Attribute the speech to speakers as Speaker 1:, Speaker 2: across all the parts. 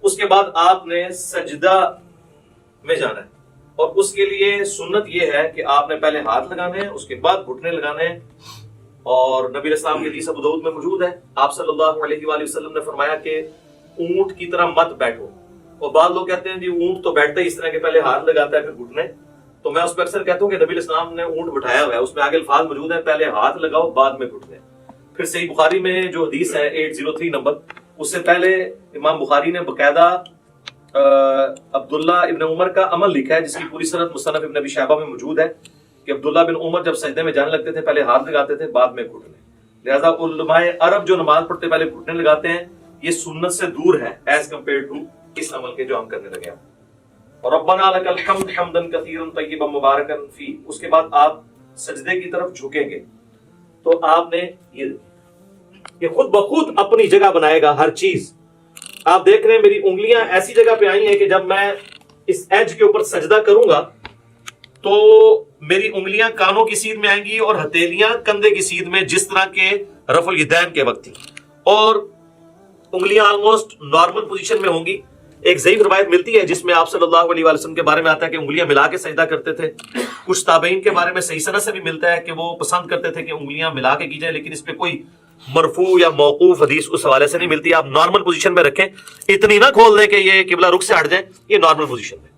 Speaker 1: اس کے بعد آپ نے سجدہ میں جانا ہے، اور اس کے لیے سنت یہ ہے کہ آپ نے پہلے ہاتھ لگانے ہیں، اس کے بعد گھٹنے لگانے ہیں، اور نبی علیہ السلام کی حدیث ابو داؤد میں موجود ہے، آپ صلی اللہ علیہ وآلہ وسلم نے فرمایا کہ اونٹ کی طرح مت بیٹھو۔ اور بعض لوگ کہتے ہیں جی اونٹ تو بیٹھتا ہی اس طرح کے پہلے ہاتھ لگاتا ہے پھر گھٹنے، تو میں اس پہ اکثر کہتا ہوں کہ نبی علیہ السلام نے اونٹ بٹھایا ہوا ہے، اس میں آگے الفاظ موجود ہیں، پہلے ہاتھ لگاؤ بعد میں گھٹنے۔ پھر صحیح بخاری میں جو حدیث ہے 803 نمبر، اس سے پہلے امام بخاری نے باقاعدہ عبداللہ ابن عمر کا عمل لکھا ہے، جس کی پوری سند مصنف ابن ابی شیبہ میں موجود ہے کہ عبداللہ بن عمر جب سجدے میں جانے لگتے تھے پہلے ہاتھ لگاتے تھے بعد میں گھٹنے۔ لہذا علماء عرب جو نماز پڑھتے پہلے گھٹنے لگاتے ہیں، یہ سنت سے دور ہے ایز کمپیئر ٹو اس عمل کے جو ہم کرنے لگے ہیں۔ اور ربنا لک الحمد حمدا کثیرا طیبا مبارکا فی، اس کے بعد آپ سجدے کی طرف جھکیں گے تو آپ نے یہ خود بخود اپنی جگہ بنائے گا ہر چیز۔ آپ دیکھ رہے ہیں میری انگلیاں ایسی جگہ پہ آئی ہیں کہ جب میں اس ایج کے اوپر سجدہ کروں گا تو میری انگلیاں کانوں کی سیدھ میں آئیں گی اور ہتھیلیاں کندھے کی سیدھ میں، جس طرح کے رفع الیدین کے وقت تھی، اور انگلیاں آلموسٹ نارمل پوزیشن میں ہوں گی۔ ایک ضعیف روایت ملتی ہے جس میں آپ صلی اللہ علیہ وسلم کے بارے میں آتا ہے کہ انگلیاں ملا کے سجدہ کرتے تھے۔ کچھ تابعین کے بارے میں صحیح سند سے بھی ملتا ہے کہ وہ پسند کرتے تھے کہ انگلیاں ملا کے کی جائے، لیکن اس پہ کوئی مرفوع یا موقوف حدیث اس حوالے سے نہیں ملتی۔ آپ نارمل پوزیشن میں رکھیں، اتنی نہ کھول دیں کہ یہ قبلہ رخ سے ہٹ جائے، یہ نارمل پوزیشن میں۔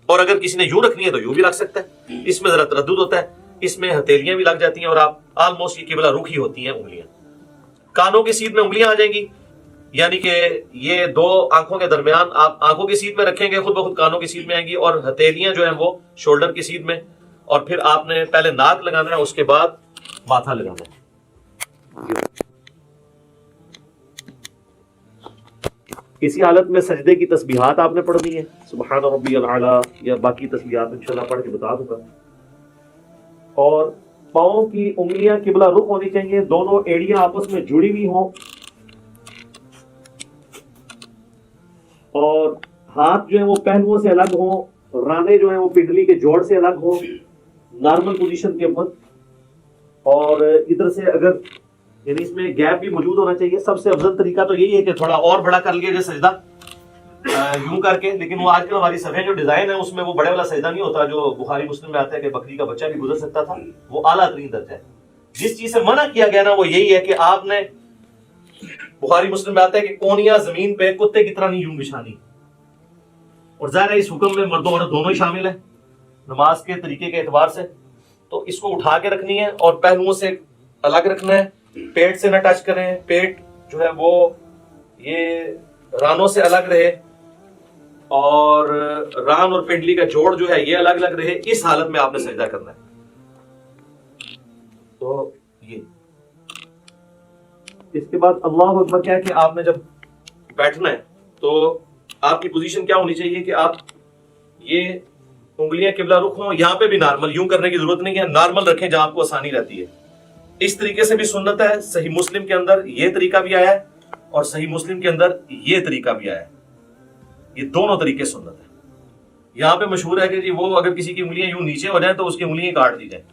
Speaker 1: اور اگر کسی نے یوں رکھنی ہے تو یوں بھی رکھ سکتا ہے، اس میں ذرا تردد ہوتا ہے، اس میں ہتھیلیاں بھی لگ جاتی ہیں اور آپ آلموسٹ یہ قبلہ رخ ہی ہوتی ہیں انگلیاں۔ کانوں کی سیدھ میں انگلیاں آ جائیں گی، یعنی کہ یہ دو آنکھوں کے درمیان آپ آنکھوں کی سیدھ میں رکھیں گے، خود بخود کانوں کی سیدھ میں آئیں گی، اور ہتھیلیاں جو ہیں وہ شولڈر کی سیدھ میں، اور پھر آپ نے پہلے ناک لگانا ہے، اس کے بعد ماتھا لگانا ہے۔ اسی حالت میں سجدے کی تسبیحات آپ نے پڑھنی ہے، سبحان ربی الاعلی، یا باقی تسبیحات انشاءاللہ پڑھ کے بتا دوں گا۔ اور پاؤں کی انگلیاں قبلہ رخ ہونی چاہیے، دونوں ایڑیاں آپس میں جڑی ہوئی ہوں، اور ہاتھ جو ہیں وہ پہلوؤں سے الگ ہوں، رانے جو ہیں وہ پنڈلی کے جوڑ سے الگ ہوں نارمل پوزیشن کے اوپر، اور ادھر سے اگر یعنی اس میں گیپ بھی موجود ہونا چاہیے۔ سب سے افضل طریقہ تو یہی ہے کہ تھوڑا اور بڑا کر لیا جائے سجدہ یوں کر کے، لیکن وہ آج کل ہماری صفحے جو ڈیزائن ہے اس میں وہ بڑے والا سجدہ نہیں ہوتا جو بخاری مسلم میں آتا ہے کہ بکری کا بچہ بھی گزر سکتا تھا، وہ اعلیٰ ترین درجہ ہے۔ جس چیز سے منع کیا گیا نا وہ یہی ہے کہ آپ نے، بخاری مسلم میں آتا ہے کہ کونیاں زمین پہ کتے کی طرح نہیں یوں بچھانی، اور ظاہر ہے اس حکم میں مرد و عورت دونوں ہی شامل ہیں نماز کے طریقے کے اعتبار سے، تو اس کو اٹھا کے رکھنی ہے اور پہلوؤں سے الگ رکھنا ہے، پیٹ سے نہ ٹچ کریں، پیٹ جو ہے وہ یہ رانوں سے الگ رہے، اور ران اور پنڈلی کا جوڑ جو ہے یہ الگ الگ رہے، اس حالت میں آپ نے سجدہ کرنا ہے۔ تو یہ اس کے بعد اللہ اکبر کیا ہے کہ آپ نے جب بیٹھنا ہے تو آپ کی پوزیشن کیا ہونی چاہیے کہ آپ یہ انگلیاں قبلہ رخ ہوں، یہاں پہ بھی نارمل، یوں کرنے کی ضرورت نہیں ہے، نارمل رکھیں جہاں آپ کو آسانی رہتی ہے۔ اس طریقے سے بھی سنت ہے، صحیح مسلم کے اندر یہ طریقہ بھی آیا ہے اور صحیح مسلم کے اندر یہ طریقہ بھی آیا ہے، یہ دونوں طریقے سنت ہے۔ یہاں پہ مشہور ہے کہ جی وہ اگر کسی کی انگلیاں یوں نیچے ہو جائیں تو اس کی انگلیاں کاٹ دی جائیں،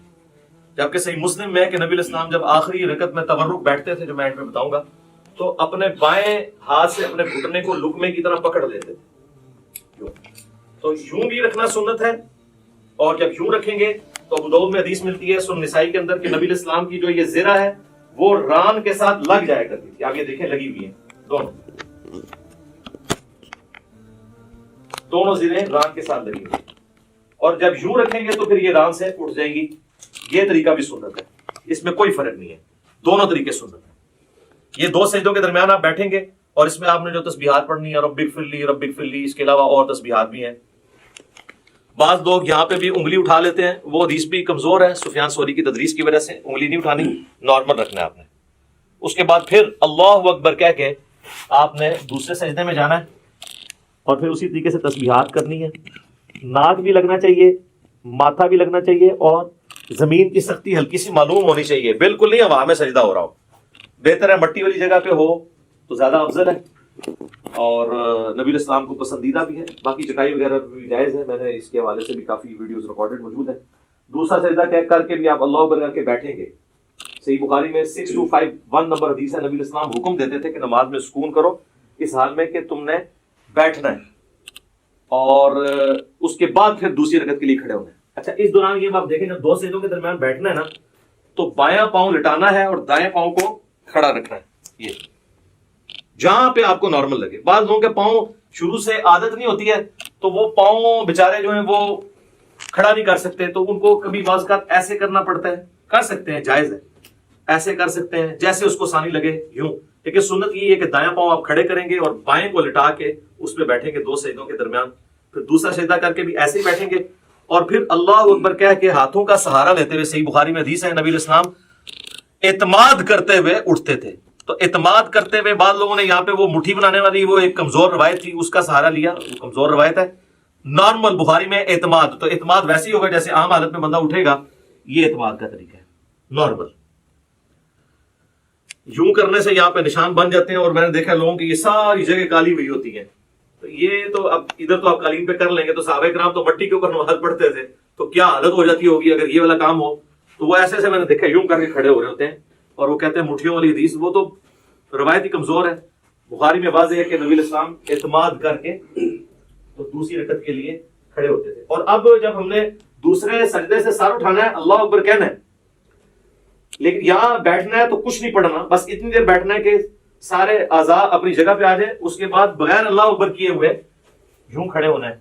Speaker 1: جبکہ صحیح مسلم میں کہ نبی علیہ السلام جب آخری رکعت میں تورک بیٹھتے تھے، جو میں اینڈ میں بتاؤں گا، تو اپنے بائیں ہاتھ سے اپنے گھٹنے کو لقمے کی طرح پکڑ لیتے تھے، تو یوں بھی رکھنا سنت ہے، اور جب یوں رکھیں گے تو ابو داؤد میں حدیث ملتی ہے سنن نسائی کے اندر کہ نبی علیہ السلام کی جو یہ زرہ ہے وہ ران کے ساتھ لگ جایا کرتی تھی، آپ یہ دیکھیں لگی ہوئی ہیں دونوں زرہیں ران کے ساتھ لگی ہوئی، اور جب یوں رکھیں گے تو پھر یہ ران سے اٹھ جائیں گی۔ یہ طریقہ بھی سنت ہے، اس میں کوئی فرق نہیں ہے، دونوں طریقے سنت ہے۔ یہ دو سجدوں کے درمیان آپ بیٹھیں گے اور اس میں آپ نے جو تسبیحات پڑھنی ہے، رب اغفر لی رب اغفر لی، اس کے علاوہ اور تسبیحات بھی ہیں۔ بعض لوگ یہاں پہ بھی انگلی اٹھا لیتے ہیں، وہ حدیث بھی کمزور ہے، سفیان ثوری کی تدریس کی وجہ سے انگلی نہیں اٹھانی، نارمل رکھنا ہے آپ نے۔ اس کے بعد پھر اللہ اکبر کہہ کے آپ نے دوسرے سجدے میں جانا ہے، اور پھر اسی طریقے سے تسبیحات کرنی ہے۔ ناک بھی لگنا چاہیے، ماتھا بھی لگنا چاہیے، اور زمین کی سختی ہلکی سی معلوم ہونی چاہیے، بالکل نہیں ہوا میں سجدہ ہو رہا ہو، بہتر ہے مٹی والی جگہ پہ ہو تو زیادہ افضل ہے، اور نبی علیہ السلام کو پسندیدہ بھی ہے۔ باقی چٹائی وغیرہ بھی جائز ہے، میں نے اس کے حوالے سے بھی کافی ویڈیوز ریکارڈڈ موجود ہیں۔ دوسرا سجدہ کر کے بھی آپ اللہ اکبر کر کے بیٹھیں گے۔ صحیح بخاری میں 6251 نمبر حدیث ہے، نبی علیہ السلام حکم دیتے تھے کہ نماز میں سکون کرو اس حال میں کہ تم نے بیٹھنا ہے اور اس کے بعد پھر دوسری رکعت کے لیے کھڑے ہونا ہے. اچھا اس دوران یہ آپ دیکھیں جب دو سجدوں کے درمیان بیٹھنا ہے نا تو بایاں پاؤں لٹانا ہے اور دائیں پاؤں کو کھڑا رکھنا ہے. یہ جہاں پہ آپ کو نارمل لگے. بعض لوگوں کے پاؤں شروع سے عادت نہیں ہوتی ہے تو وہ پاؤں بےچارے جو ہیں وہ کھڑا نہیں کر سکتے, تو ان کو کبھی بعض اوقات ایسے کرنا پڑتا ہے. کر سکتے ہیں, جائز ہے, ایسے کر سکتے ہیں جیسے اس کو آسانی لگے یوں. لیکن سنت یہ ہے کہ دایاں پاؤں آپ کھڑے کریں گے اور بائیں کو لٹا کے اس پہ بیٹھیں گے دو سجدوں کے درمیان. پھر دوسرا سجدہ کر کے بھی ایسے ہی بیٹھیں گے اور پھر اللہ اکبر کہہ کے ہاتھوں کا سہارا لیتے ہوئے, صحیح بخاری میں حدیث ہے نبی علیہ السلام اعتماد کرتے ہوئے اٹھتے تھے. تو اعتماد کرتے ہوئے بعض لوگوں نے یہاں پہ وہ مٹھی بنانے والی وہ ایک کمزور روایت تھی اس کا سہارا لیا, وہ کمزور روایت ہے. نارمل بخاری میں اعتماد, تو اعتماد ویسے ہی ہوگا جیسے عام حالت میں بندہ اٹھے گا, یہ اعتماد کا طریقہ ہے نارمل. یوں کرنے سے یہاں پہ نشان بن جاتے ہیں اور میں نے دیکھا لوگوں کی یہ ساری جگہ کالی ہوئی ہوتی ہے. تو یہ تو اب ادھر تو آپ قالین پہ کر لیں گے, تو صحابہ کرام تو مٹی کے اوپر نماز پڑھتے تھے, تو کیا حالت ہو جاتی ہوگی اگر یہ والا کام ہو. تو وہ ایسے میں نے دیکھا یوں کر کے کھڑے ہو رہے ہوتے ہیں اور وہ کہتے ہیں مٹھیوں والی حدیث, وہ تو روایت ہی کمزور ہے. بخاری میں واضح ہے کہ نبی علیہ السلام اعتماد کر کے تو دوسری رکعت کے لیے کھڑے ہوتے تھے. اور اب جب ہم نے دوسرے سجدے سے سر اٹھانا ہے اللہ اکبر کہنا ہے, لیکن یہاں بیٹھنا ہے تو کچھ نہیں پڑھنا, بس اتنی دیر بیٹھنا ہے کہ سارے اعضاء اپنی جگہ پہ آ جائے. اس کے بعد بغیر اللہ اکبر کیے ہوئے یوں کھڑے ہونا ہے.